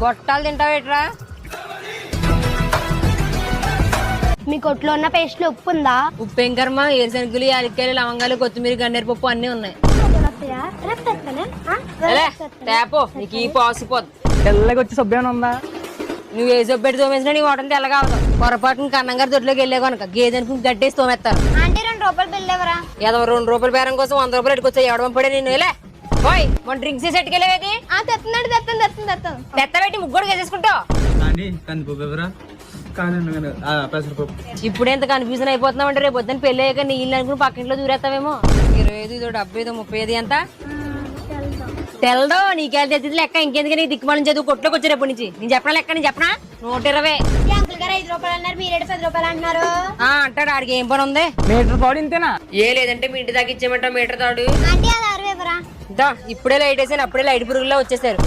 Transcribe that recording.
గొట్టాలు తింటావేట్రా? మీ కొట్లో ఉన్న పేస్ట్ లో ఉప్పు ఉందా? ఉప్పు ఏం కర్మ, ఏరుశనగలు, యాలక్కాయలు, లవంగాలు, కొత్తిమీర, గన్నేరు పప్పు అన్ని ఉన్నాయి. తేపో నీకు ఈ పాసిపోద్దు. తెల్లగా వచ్చి సబ్బు ఏమైనా ఉందా? నువ్వు ఏ సబ్బు పెట్టి తోమేసినా నీ వాటంతా ఎలాగవదు. పొరపాటున కన్నంగారు దొడ్లోకి వెళ్ళే కనుక గేదె అనుకుని గడ్డేసి తోమేస్తారు. ఆంటీ 2 రూపాయలు బిల్ ఎవరా? ఏదో 2 రూపాయల బేరం కోసం 100 రూపాయలు ఎట్టుకొచ్చా. ఎవడం పడే నేను ఇలా పోయి మన డ్రింక్స్ ఎట్టుకెళ్ళేది తెస్తున్నాడు. తెత్తబెట్టి ముగ్గురు వేసేసుకుంటావు. ఇప్పుడు ఎంత కన్ఫ్యూజన్ అయిపోతున్నావు అంటే రేపు పొద్దున్న పెళ్లి అయ్యాక నీళ్ళు అనుకుని పక్కింట్లో దూరేస్తావేమో. 25, 75, 30 ఎంత తెలదో నీకేళ్ళ తెచ్చి లెక్క. ఇంకెందుకు నీకు దిక్కుమాలని చదువు కొట్లోకి వచ్చి రేపు నుంచి నేను చెప్పనా లెక్క? నేను చెప్పనా 120 అంకుల్ గారు 5 రూపాయలు అన్నారు, మీరు 10 రూపాయలు అంటున్నారు. అంటాడు. ఆడికి ఏం పని ఉంది? మీటర్ తాడు ఇంతేనా? ఏ లేదంటే మీ ఇంటి దాకా ఇచ్చేయమంటావు మీటర్ తాడు. ఆంటీ అది 60 ఇవ్వరా? ఇప్పుడే లైట్ వేసాను, అప్పుడే లైట్ పురుగుల్లో వచ్చేసారు.